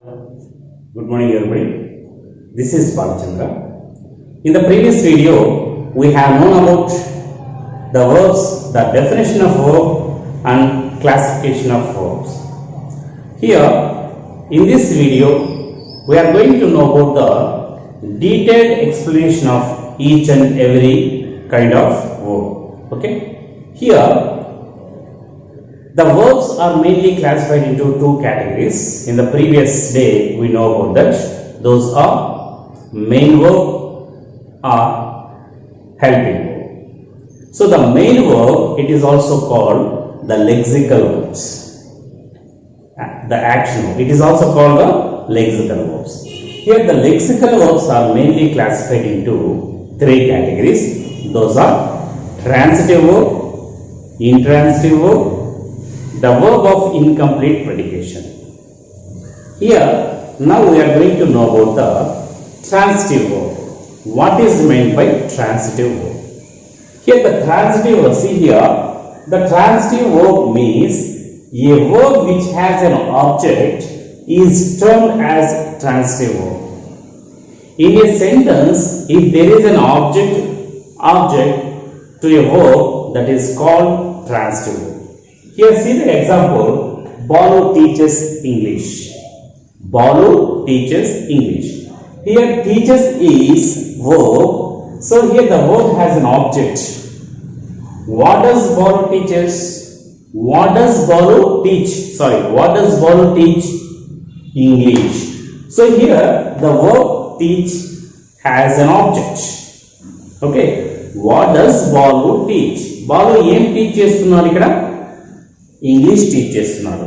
Good morning everybody. This is Balachandra. In the previous video, we have known about the verbs, the definition of verb and classification of verbs. Here, in this video, we are going to know about the detailed explanation of each and every kind of verb. Okay? Here, the verbs are mainly classified into two categories. In the previous day, we know about that. Those are main verb or helping verb. So the main verb, it is also called the lexical verbs. The action verb, it is also called the lexical verbs. Here the lexical verbs are mainly classified into three categories. Those are transitive verb, intransitive verb, the verb of incomplete predication. Here, now we are going to know about the transitive verb. What is meant by transitive verb? Here the transitive verb, see here, the transitive verb means a verb which has an object is termed as transitive verb. In a sentence, if there is an object to a verb, that is called transitive verb. Here see the example, Balu teaches English. Balu teaches English. Here teaches is verb. So here the verb has an object. What does Balu teaches? What does Balu teach? What does Balu teach? English. So here the verb teach has an object. Okay. What does Balu teach? Balu em teach chestunnadu ikkada? English teaches now.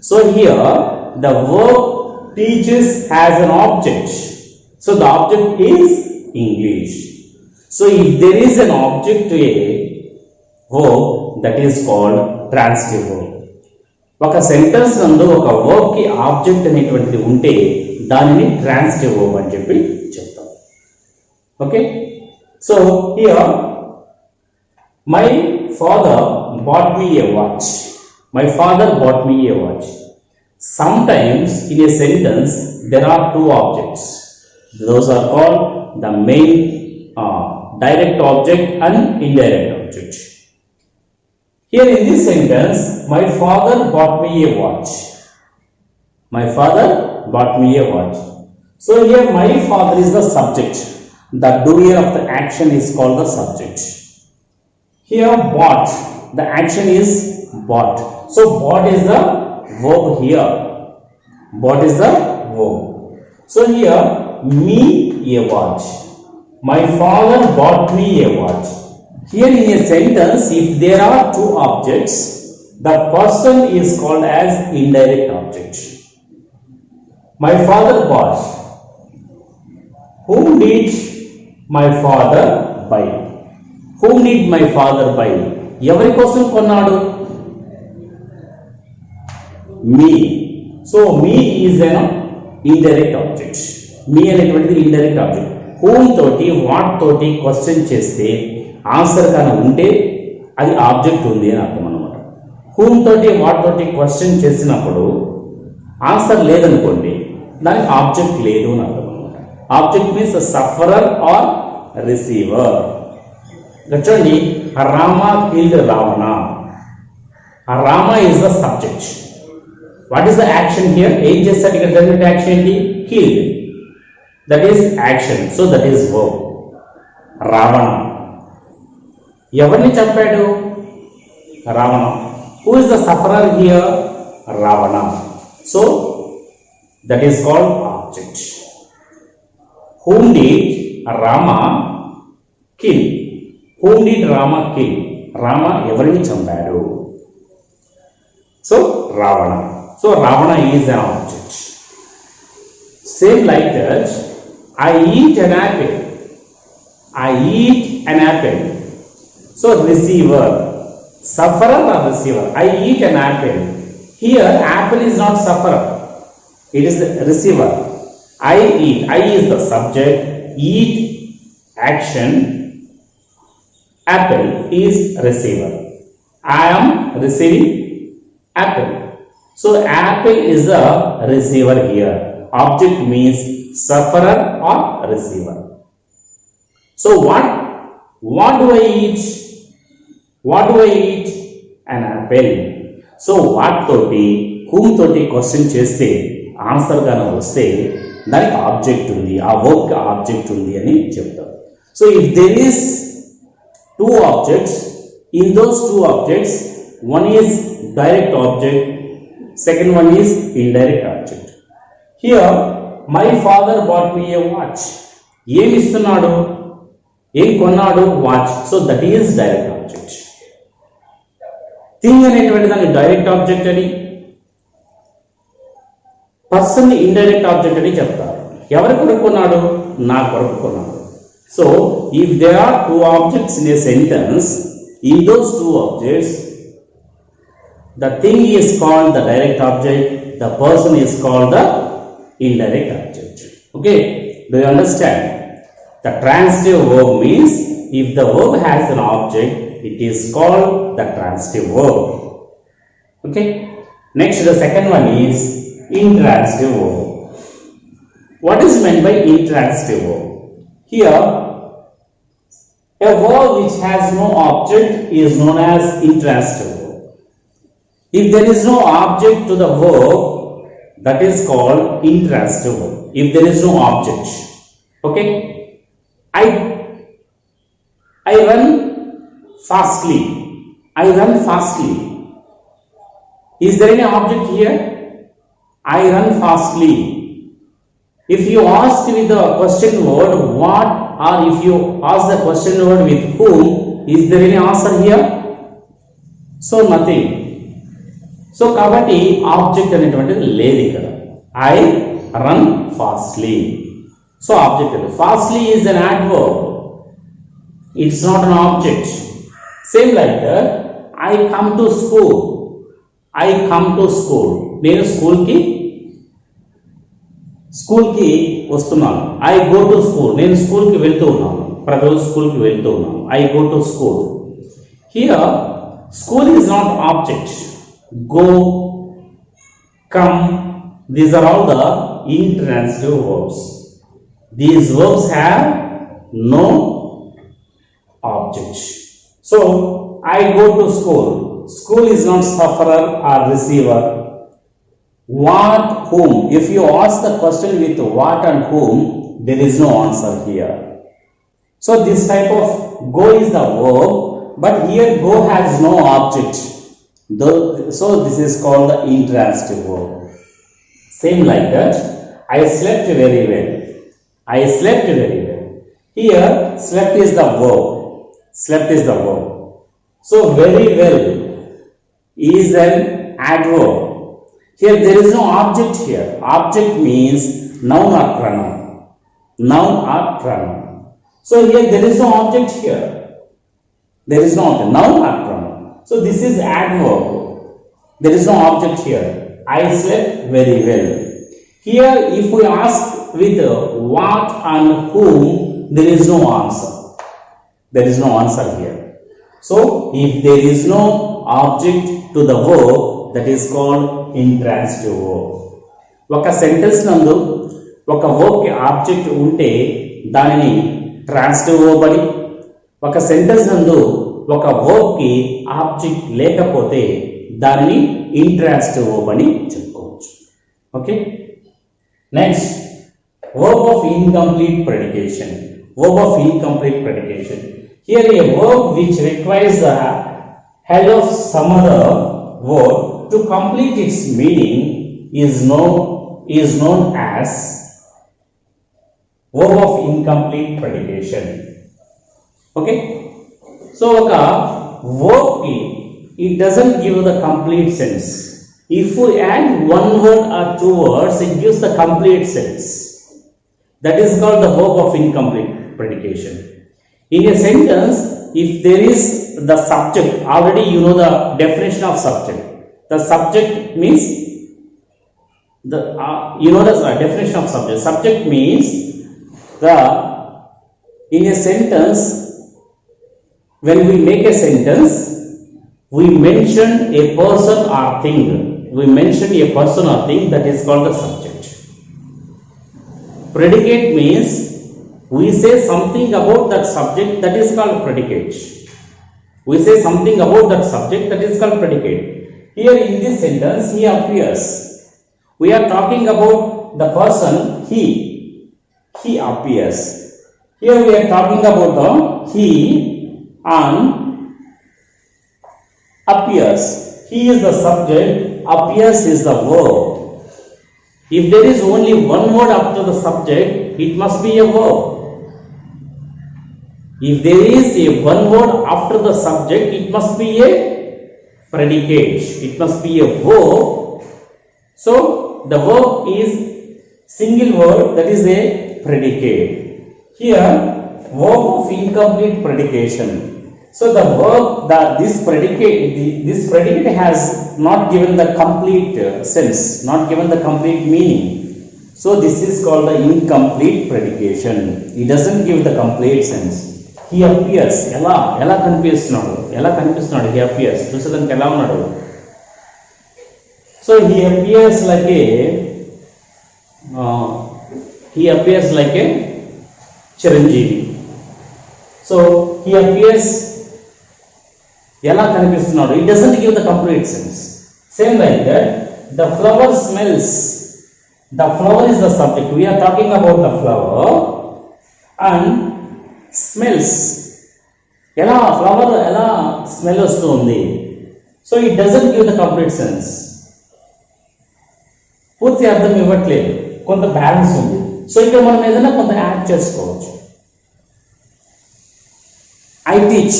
So here the verb teaches has an object. So the object is English. So if there is an object to a verb, that is called transitive verb. ఒక sentence నందు ఒక verb కి object అనేటువంటిది ఉంటే దానిని transitive verb అని చెప్పి చెప్తాం. Okay, so here my father bought me a watch. My father bought me a watch. Sometimes in a sentence there are two objects. Those are called the main direct object and indirect object. Here in this sentence, my father bought me a watch. My father bought me a watch. So here my father is the subject. The doer of the action is called the subject. Here bought, the action is bought. So bought is the verb here. Bought is the verb. So here me a watch. My father bought me a watch. Here in a sentence, if there are two objects, the person is called as indirect object. My father bought. Whom did my father buy? Whom did my father buy? Every person కొన్నాడు? Me. So me is an indirect object. Me అనేటువంటిది indirect object. Whom తోటి what తోటి question చేస్తే answer కానీ ఉంటే అది object ఉంది అని అర్థం అన్నమాట. Whom తోటి what తోటి క్వశ్చన్ చేసినప్పుడు ఆన్సర్ లేదనుకోండి దానికి ఆబ్జెక్ట్ లేదు అని అర్థం అన్నమాట. Object means sufferer or receiver. చూడండి, Rama killed Ravana. Rama is the subject. What is the action here? ఏం చేస్తాడు ఇక్కడ? జరిగిన యాక్షన్ ఏంటి? Killed. That is action. So that is verb. Ravana ఎవరిని చంపాడు? Ravana. Who is the sufferer here? Ravana. So that is called object. Whom did Rama kill? Whom did Rama kill? Rama ఎవరిని చంపాడు? So Ravana. So Ravana is an object. Same like that, I eat an apple. I eat an apple. So receiver. Sufferer or receiver? I eat an apple. Here apple is not sufferer. It is the receiver. I eat. I is the subject. Eat action. Apple is receiver. I am receiving apple. So apple is the receiver here. object means sufferer or receiver. So what do I eat? What do I eat? An apple. So what toti, whom toti question cheste answer gana vaste daniki object undi, aa verb ki object undi ani cheptaru. So if there is two objects, in those two objects one is direct object, second one is indirect object. Here my father bought me a watch. Em istunadu, em konnadu, watch. So that is direct object. Thing అనేటువంటి దాన్ని direct object అని, person indirect object అని చెప్తారు. ఎవరి కొరకు కొన్నాడు? నా కొరకు కొన్నాడు. So if there are two objects in a sentence, in those two objects the thing is called the direct object, the person is called the indirect object. Okay, do you understand? The transitive verb means if the verb has an object, it is called the transitive verb. Okay, next the second one is intransitive verb. What is meant by intransitive verb? Here a verb which has no object is known as intransitive verb. If there is no object to the verb, that is called intransitive verb. If there is no object, okay, I run fastly. I run fastly. Is there any object here? I run fastly. If you ask with the question word what, or if you ask the question word with whom, is there any answer here? So nothing. So కాబట్టి object అనేటువంటిది లేదు ఇక్కడ. I run fastly. So object లేదు. Fastly is an adverb, it's not an object. Same like that I come to school. I come to school, నేను స్కూల్కి వస్తున్నాను. I go to school, నేను స్కూల్కి వెళ్తూ ఉన్నాను. ప్రతిరోజు స్కూల్కి వెళ్తూ ఉన్నాను. I go to school. Here school is not object. Go, come, these are all the intransitive verbs. These verbs have no object. So I go to school. School is not sufferer or receiver. What, whom? If you ask the question with what and whom, there is no answer here. So this type of go is the verb, but here go has no object. So this is called the intransitive verb. Same like that, I slept very well. I slept very well. Here slept is the verb. Slept is the verb. So very well is an adverb. Here there is no object here. Object means noun or pronoun. Noun or pronoun. So here there is no object here. There is no object. Noun or pronoun. So this is adverb. There is no object here. I slept very well. Here if we ask with what and whom, there is no answer. There is no answer here. So if there is no object to the verb, that is called intransitive verb. ఒక sentence నందు ఒక verb కి object ఉంటే దానిని transitive verb అని, ఒక sentence నందు ఒక verb కి ఆబ్జెక్ట్ లేకపోతే దానిని ఇంట్రాన్సిటివ్ verb అని చెప్పుకోవచ్చు. Okay, next verb of incomplete predication. Verb of incomplete predication. Here a verb which requires the help of some other word to complete its meaning is known as verb of incomplete predication. Okay, so ఒక verb ki it doesn't give the complete sense. If we add one word or two words, it gives the complete sense. That is called the verb of incomplete predication. In a sentence, if there is the subject, already you know the definition of subject. The subject means you know the definition of subject. Subject means in a sentence, when we make a sentence, we mention a person or thing. We mention a person or thing, that is called the subject. predicate means we say something about that subject, that is called predicate. We say something about that subject, that is called predicate. Here in this sentence, he appears. We are talking about the person, he appears. Here we are talking about the he and appears. He is the subject, appears is the verb. If there is only one word after the subject, it must be a verb. If there is a one word after the subject, it must be a predicate. It must be a verb. So the verb is single word, that is a predicate. Here, verb of incomplete predication. So the verb, this predicate has not given the complete sense, not given the complete meaning. So this is called the incomplete predication. It doesn't give the complete sense. He appears. ఎలా కనిపిస్తున్నాడు he appears. చూసేదానికి ఎలా ఉన్నాడు? So he appears like a Chiranjeevi. So he appears ఎలా కనిపిస్తున్నాడు? It doesn't give the complete sense. Same like that, the flower smells. The flower is the subject. We are talking about the flower and smells. ఎలా flower ఎలా smell వస్తుంది? So it doesn't give the complete sense. పూర్తి అర్థం ఇవ్వట్లేదు, కొంత balance ఉంది. So ఇక్కడ మనం ఏదైనా కొంత యాడ్ చేసుకోవచ్చు. I teach.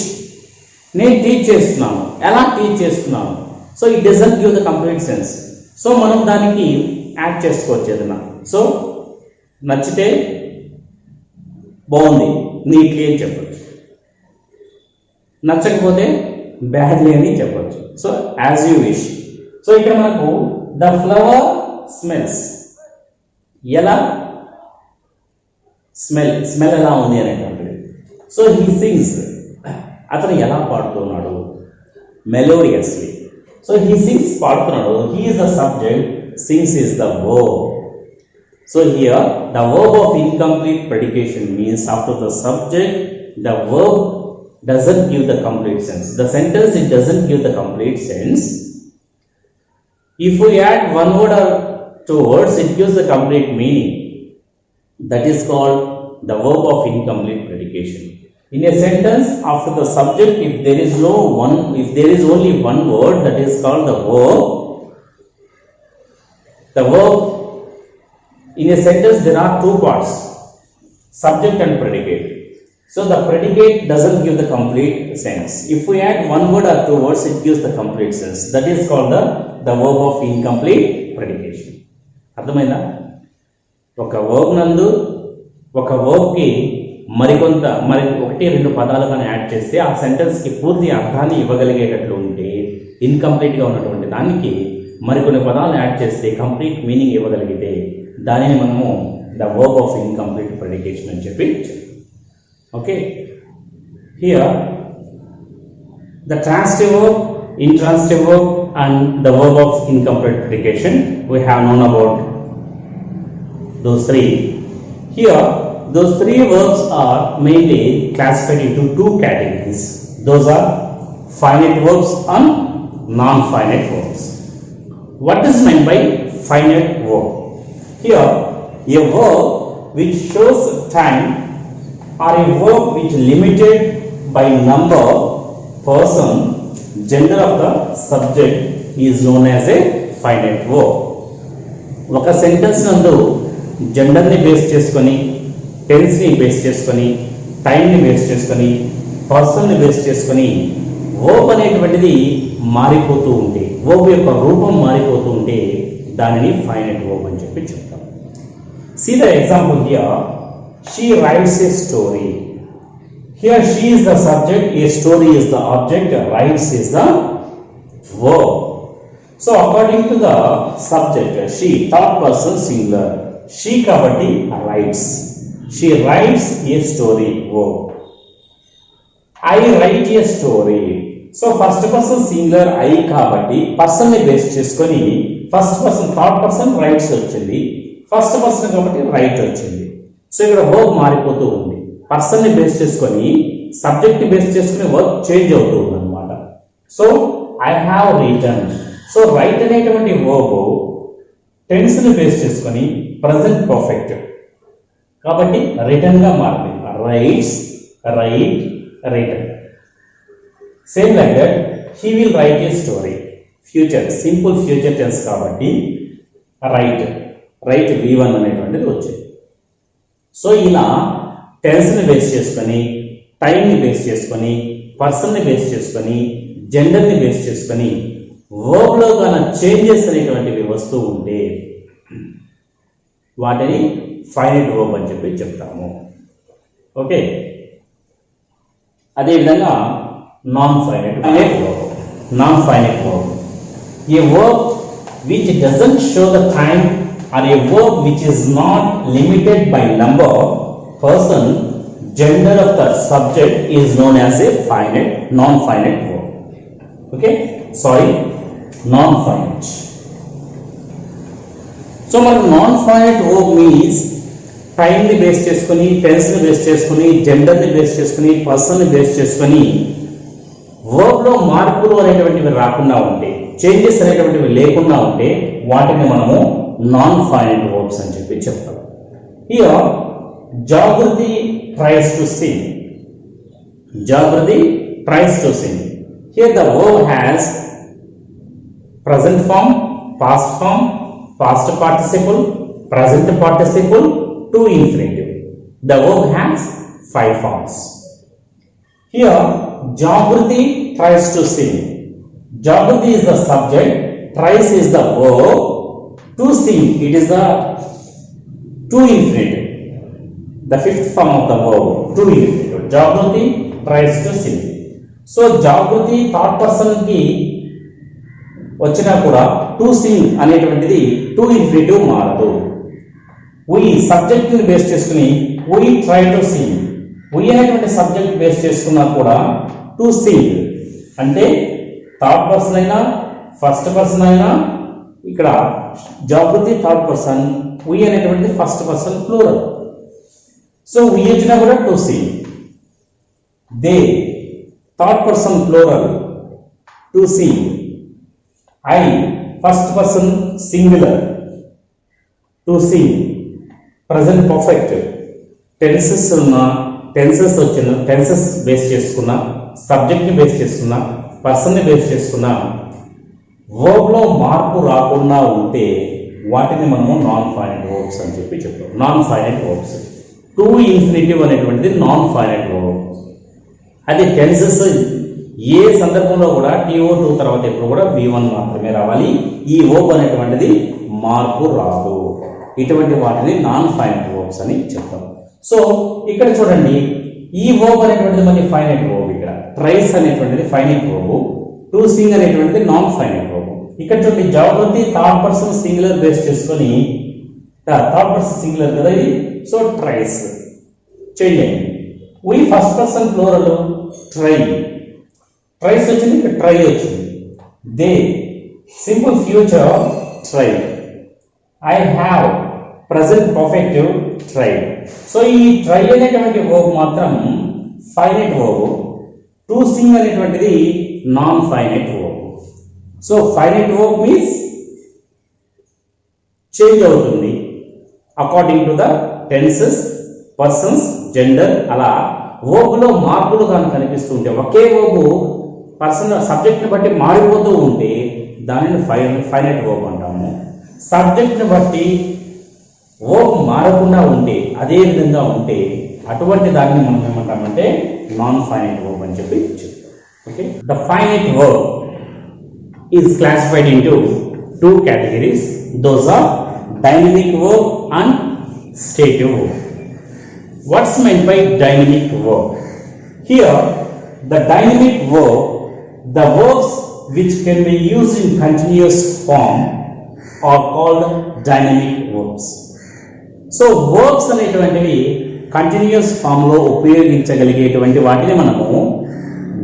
నేను టీచ్ చేస్తున్నాను. ఎలా టీచ్ చేస్తున్నాను? So it doesn't give the complete sense. So మనం దానికి యాడ్ చేసుకోవచ్చు ఏదైనా. సో నచ్చితే బాగుంది, నీట్లీ అని చెప్పచ్చు. నచ్చకపోతే బ్యాడ్లీ అని చెప్పచ్చు. So as you wish. So ఇక్కడ మనకు ద ఫ్లవర్ స్మెల్స్. ఎలా స్మెల్ ఎలా ఉంది అనేటప్పుడు. So he sings. అతను ఎలా పాడుతున్నాడు? మెలోడియస్లీ. సో హీ సింగ్స్, పాడుతున్నాడు. He is the subject, sings is the verb. So here the verb of incomplete predication means after the subject the verb doesn't give the complete sense. The sentence, it doesn't give the complete sense. If we add one word or two words, it gives the complete meaning. That is called the verb of incomplete predication. In a sentence, after the subject, if there is only one word, that is called the verb. The verb, in a sentence there are two parts, subject and predicate. So the predicate doesn't give the complete sense. If we add one word or two words, it gives the complete sense. That is called the verb of incomplete predication. అర్థమైందా? ఒక verb నందు ఒక వర్బ్కి మరి ఒకటి రెండు పదాలు కానీ add చేస్తే ఆ సెంటెన్స్కి పూర్తి అర్థాన్ని ఇవ్వగలిగేటట్లు ఉంటే, ఇన్కంప్లీట్గా ఉన్నటువంటి దానికి మరికొన్ని పదాలు యాడ్ చేస్తే కంప్లీట్ మీనింగ్ ఇవ్వగలిగితే దానిని మనము ద వర్బ్ ఆఫ్ ఇన్కంప్లీట్ ప్రెడికేషన్ అని చెప్పి. Okay, here the transitive verb, intransitive verb and the verb of incomplete predication, we have known about those three. Here those three verbs are mainly classified into two categories. Those are finite verbs and non-finite verbs. What is meant by finite verb? Here a verb which shows time or a verb which limited by number, person, gender of the subject is known as a finite verb. ఒక sentence నందు జెండర్ని base చేసుకొని, టెన్స్ని base చేసుకొని, టైంని base చేసుకొని, పర్సన్ని base చేసుకొని verb అనేటువంటిది మారిపోతూ ఉంటే, వర్బ్ యొక్క రూపం మారిపోతూ ఉంటే దానిని ఫైనైట్ వర్బ్ అని చెప్పి చెప్తాం. See the example here. She writes a story. Here she is the subject, a story is the object, writes is the verb. So according to the subject, she, third person singular, she kabatti writes. She writes a story, verb. I write a story. So first person singular I kabatti person ni base cheskoni first person third person writes వచ్చింది, first person kabatti write వచ్చింది. So ఇక్కడ verb మారిపోతూ ఉంది. Person ని base చేసుకొని subject ని base చేసుకుని verb change అవుతూ ఉంది అనమాట. So I have written. So write అనేటువంటి వర్బ్ టెన్స్ ని బేస్ చేసుకొని ప్రజెంట్ పర్ఫెక్ట్ కాబట్టి రిటర్న్ గా మారింది. Writes, write, written. Same like that he will write a story. Future, simple future tense కాబట్టి రైట్, రైట్ V1 అనేటువంటిది వచ్చింది. సో ఇలా టెన్స్ ని బేస్ చేసుకొని, టైం ని బేస్ చేసుకొని, పర్సన్ ని బేస్ చేసుకొని, జెండర్ ని బేస్ చేసుకొని వర్బ్ లో గల చేంజెస్ అనేటువంటివి వస్తూ ఉంటే వాటిని ఫైనైట్ వర్బ్ అని చెప్పి చెప్తాము. ఓకే, అదేవిధంగా non finite verb. Non finite verb A verb which doesn't show the time or a verb which is not limited by number, person, gender of the subject is known as a finite, non-finite verb. Okay, sorry, non-finite. So మనకు non-finite verb means time ని base చేసుకొని, tense ని base చేసుకొని, gender ని base చేసుకొని, person ని base చేసుకొని verb లో మార్పులు అనేటువంటివి రాకుండా ఉంటే, చేంజెస్ అనేటువంటివి లేకుండా ఉంటే వాటిని మనము నాన్ ఫైనైట్ వర్బ్స్ అని చెప్పి చెప్తాం. Here Jagruti tries to sing. Jagruti tries to sing. Here the verb has present form, past form, past participle, present participle to infinitive. The verb has 5 forms. Here Jagriti tries to sing. Jagriti is the subject, tries is the verb, to sing it is the to infinitive, the 5th form of the verb, to infinitive. Jagriti tries to sing. So Jagriti third person ki వచ్చినా కూడా to sing అనేటువంటిది to infinitive మారదు. we subject ని base చేసుకుని we try to sing, we అనేటువంటి subject base చేసుకున్నా కూడా to sing అంటే థర్డ్ పర్సన్ అయినా ఫస్ట్ పర్సన్ అయినా, ఇక్కడ జాగృతి థర్డ్ పర్సన్, we అనేటువంటి first person plural. So we వచ్చినా కూడా to sing. They third person plural, to sing. I first person singular, to sing. Present perfect tenses ఉన్న tenses వచ్చిన tenses base చేసుకున్న, subject ని base చేసుకున్న, పర్సన్ ని base చేసుకున్న వర్బ్ లో మార్పు రాకుండా ఉంటే వాటిని మనము నాన్ ఫైనైట్ వర్బ్స్ అని చెప్పి చెప్తాం. Non finite verbs. To infinitive అనేటువంటిది నాన్ ఫైనైట్ వర్బ్. అది టెన్సెస్ ఏ సందర్భంలో కూడా TO2 తర్వాత ఎప్పుడు కూడా V1 మాత్రమే రావాలి. ఈ వర్బ్ అనేటువంటిది మార్పు రాదు. ఇటువంటి వాటిని నాన్ ఫైనైట్ వర్బ్స్ అని చెప్తాం. సో ఇక్కడ చూడండి, ఈ వర్బ్ అనేటువంటిది మనకి ఫైనైట్ వర్బ్. ఇక్కడ ట్రైస్ అనేటువంటిది ఫైనైట్ వర్బ్, టు సింగ్ అనేటువంటిది నాన్ ఫైనైట్ వర్బ్. ఇక్కడ చూడండి, Jagruti third person singular base చేసుకొని, థర్డ్ పర్సన్ సింగులర్ కదా ఇది, సో ట్రైస్ చేంజ్ అయింది. we first person plural, try, tries వచ్చింది, ఇక్కడ ట్రై వచ్చింది. They simple future try. I have present perfective try. So ఈ ట్రై అనేటువంటి వర్బ్ మాత్రం ఫైనైట్ వర్బ్, టు సింగ్ అనేటువంటిది non finite verb. So finite verb means change అవుతుంది according to the tenses, persons, gender. అలా verb లో మార్పులు కానీ కనిపిస్తూ ఉంటే, ఒకే వర్బ్ పర్సన్ సబ్జెక్ట్ ని బట్టి మారిపోతూ ఉంటే దానిని ఫైనైట్ వర్బ్ అంటాము. సబ్జెక్ట్ ని బట్టి వర్బ్ మారకుండా ఉంటే, అదే విధంగా ఉంటే అటువంటి దాన్ని మనం ఏమంటామంటే నాన్ ఫైనైట్ వర్బ్ అని చెప్పి చెప్తాం. Okay, the finite verb is classified into 2 categories. Those are dynamic verb and stative verb. What's meant by dynamic verb? Here the dynamic verb, the verbs which can be used in continuous form are called dynamic verbs. So verbs అనేటువంటివి continuous form లో ఉపయోగించగలిగేటువంటి వాటిని మనము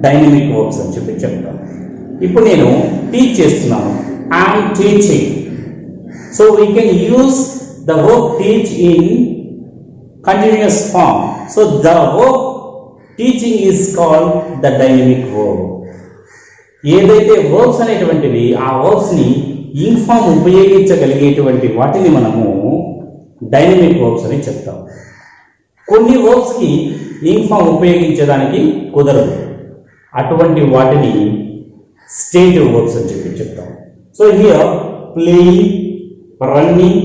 dynamic verbs అని చెప్పి చెప్తాం. ఇప్పుడు నేను teach చేస్తున్నాను, I'm teaching. So we can use the verb teach in continuous form. So the verb teaching is called the dynamic verb. ఏదైతే వర్బ్స్ అనేటువంటివి ఆ వర్బ్స్ ని ఇన్ఫామ్ ఉపయోగించగలిగేటువంటి వాటిని మనము డైనమిక్ వర్బ్స్ అని చెప్తాం. కొన్ని వర్బ్స్ కి ఇన్ఫామ్ ఉపయోగించడానికి కుదరదు, అటువంటి వాటిని స్టేటివ్ వర్బ్స్ అని చెప్పి చెప్తాం. So here playing, running,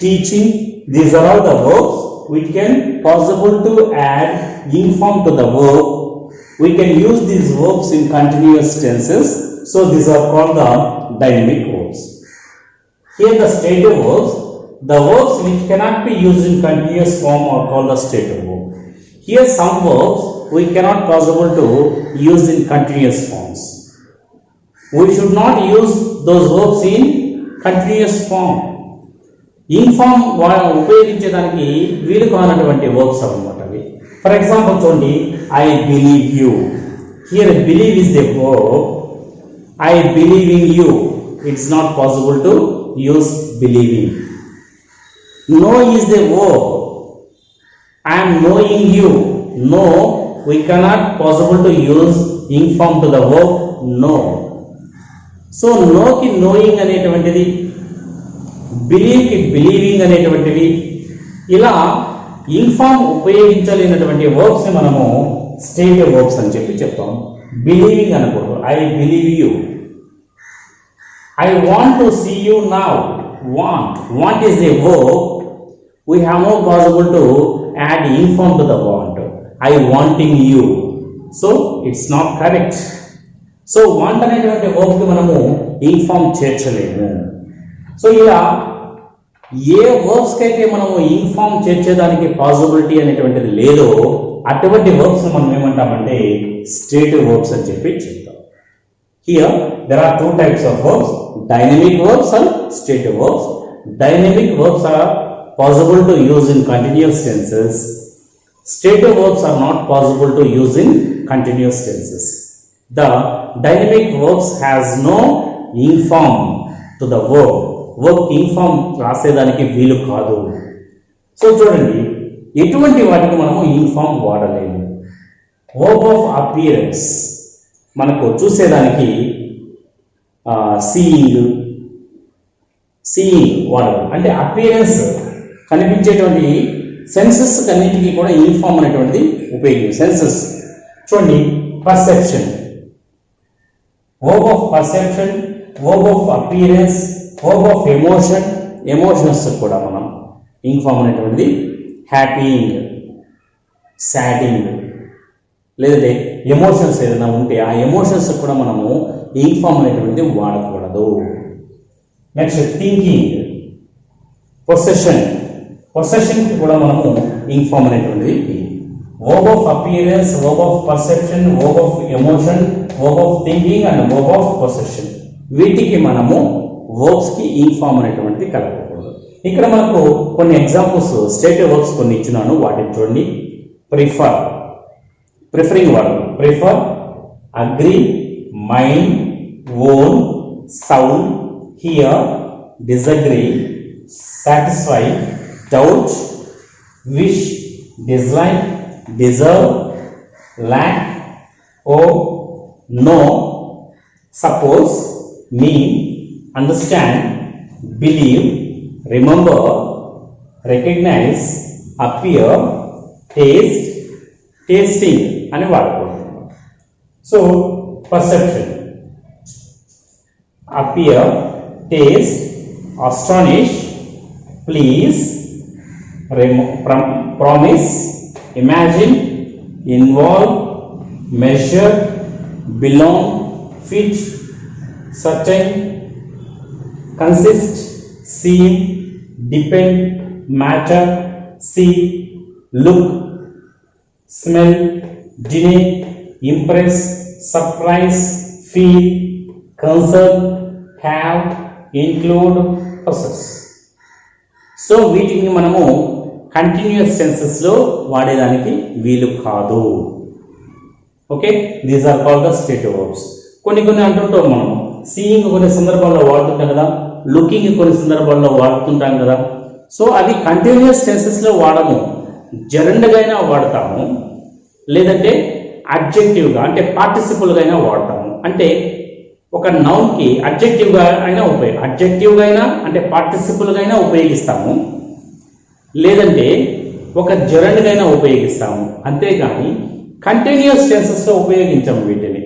teaching, these are all the verbs which can possible to add inform to the verb. We can use these verbs in continuous tenses, so these are called the dynamic verbs. Here the stative verbs, the verbs which cannot be used in continuous form are called the stative verb. Here some verbs we cannot possible to use in continuous forms. We should not use those verbs in continuous form. In form ఉపయోగించడానికి వీలు కానటువంటి verbs అన్నమాట అవి. For example చూడండి, I believe you. Here believe is the verb. I believe in you, it's not possible to use believing. Know is the verb. I am knowing you. Know we cannot possible to use inform to the verb no. So know కి knowing అనేటువంటిది, believe కి believing అనేటువంటివి, ఇలా inform ఉపయోగించలేనటువంటి verbs ని మనము స్టేటివ్ verbs అని చెప్పి చెప్తాం. బిలీవింగ్ అనకూడదు. I believe you. I want to see you now. Want is the verb. We have no possible to add in form to the want. I wanting you. So it's not correct. So want అనేటువంటి verb కి మనము inform చేర్చలేము. So ఇలా ఏ verbs కి అయితే మనము inform చేర్చేదానికి possibility అనేటువంటిది లేదో అటువంటి వర్బ్స్ మనం ఏమంటామంటే స్టేటివ్ వర్బ్స్ అని చెప్పి చెప్తాం. Here there are two types of verbs, dynamic verbs and stative verbs. Dynamic verbs are possible to use in continuous tenses. Stative verbs are not possible to use in continuous tenses. The dynamic verbs has no inform to the verb. Verb inform రాసేదానికి వీలు కాదు. So చూడండి, ఎటువంటి వాటికి మనము inform వాడలేము. verb of appearance మనకు చూసేదానికి seeing వాడదు. అంటే appearance కనిపించేటువంటి సెన్సెస్ అన్నిటికీ కూడా ఇన్ఫామ్ అనేటువంటిది ఉపయోగించి సెన్సెస్. చూడండి, perception, verb of perception, verb of appearance, verb of emotion. Emotions కూడా మనం ఇన్ఫామ్ అనేటువంటిది హ్యాపీయింగ్, సాడింగ్, లేదంటే ఎమోషన్స్ ఏదైనా ఉంటే ఆ ఎమోషన్స్ కూడా మనము ఇన్ఫామ్ అనేటువంటిది వాడకూడదు. Next thinking, possession. పొసెషన్ కి కూడా మనము ఇన్ఫామ్ అనేటువంటిది verb of appearance, verb of perception, verb of emotion, verb of thinking and verb of possession. వీటికి మనము వర్బ్స్ కి ఇన్ఫామ్ అనేటువంటిది కలపకూడదు. ఇక్కడ మనకు కొన్ని ఎగ్జాంపుల్స్ స్టేటివ్ వర్బ్స్ కొన్ని ఇచ్చినాను, వాటిని చూడండి. Prefer, preferring word. Prefer, agree, mind, own, sound, here, disagree, satisfy, doubt, wish, dislike, deserve, lack, owe, know, suppose, mean, understand, believe, remember, recognize, appear, taste, tasting అని వాడుకోండి. So perception, appear, taste, astonish, please, promise, imagine, involve, measure, belong, fit, certain, consist, seem, depend, matter, see, look, smell, deny, impress, surprise, feel, concern, have, include, possess. So వీటిని మనము continuous tenses లో వాడేదానికి వీలు కాదు. Okay, these are called the stative verbs. కొన్ని అంటుంటాం మనం, seeing కొన్ని సందర్భాల్లో వాడుతుంటాం కదా, లుకింగ్ కొన్ని సందర్భాల్లో వాడుతుంటాం కదా. సో అవి కంటిన్యూస్ టెన్సెస్ లో వాడము, జెరండ్గా అయినా వాడతాము, లేదంటే అడ్జెక్టివ్గా అంటే పార్టిసిపుల్గా అయినా వాడతాము. అంటే ఒక నౌన్కి అడ్జెక్టివ్గా అయినా అంటే పార్టిసిపుల్గా అయినా ఉపయోగిస్తాము, లేదంటే ఒక జెరండ్గా అయినా ఉపయోగిస్తాము. అంతేగాని కంటిన్యూస్ టెన్సెస్లో ఉపయోగించాము వీటిని.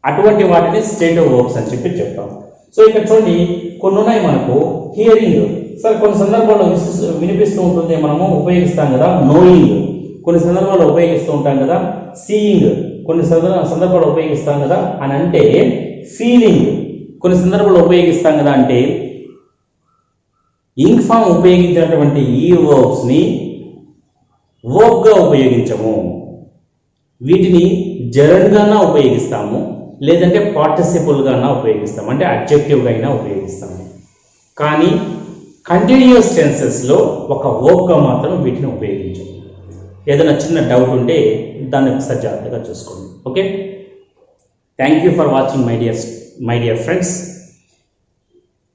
అటువంటి వాటిని స్టేటివ్ వర్బ్స్ అని చెప్పి చెప్తాం. సో ఇక్కడ చూడండి, కొన్ని ఉన్నాయి మనకు. హియరింగ్, సరే కొన్ని సందర్భాల్లో వినిపిస్తూ ఉంటుంది, మనము ఉపయోగిస్తాం కదా. నోయింగ్ కొన్ని సందర్భాల్లో ఉపయోగిస్తూ ఉంటాం కదా. సీయింగ్ కొన్ని సందర్భాల్లో ఉపయోగిస్తాం కదా అని అంటే, ఫీలింగ్ కొన్ని సందర్భాల్లో ఉపయోగిస్తాం కదా అంటే, ఇంగ్ ఫామ్ ఉపయోగించినటువంటి ఈ వర్బ్స్ని వర్బ్గా ఉపయోగించము. వీటిని జెరండ్గానా ఉపయోగిస్తాము, లేదంటే పార్టిసిపుల్గానా ఉపయోగిస్తాము, అంటే అడ్జెక్టివ్గా అయినా ఉపయోగిస్తాము. కానీ కంటిన్యూస్ టెన్సెస్లో ఒక వర్బ్గా మాత్రం వీటిని ఉపయోగించము. ఏదైనా చిన్న డౌట్ ఉంటే దాన్ని ఒకసారి జాగ్రత్తగా చూసుకోండి. Okay, thank you for watching my dear friends.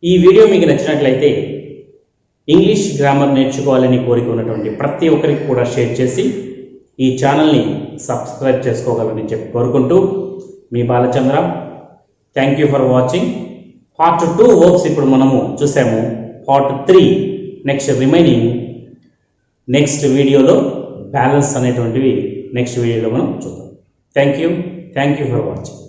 ఈ వీడియో మీకు నచ్చినట్లయితే ఇంగ్లీష్ గ్రామర్ నేర్చుకోవాలని కోరిక ఉన్నటువంటి ప్రతి ఒక్కరికి కూడా షేర్ చేసి ఈ ఛానల్ని సబ్స్క్రైబ్ చేసుకోగలని చెప్పి కోరుకుంటూ, మీ Balachandra. Thank you for watching. Part 2 verbs ఇప్పుడు మనము చూసాము. పార్ట్ 3 రిమైనింగ్ నెక్స్ట్ వీడియోలో బ్యాలెన్స్ అనేటువంటివి నెక్స్ట్ వీడియోలో మనం చూద్దాం. Thank you for watching.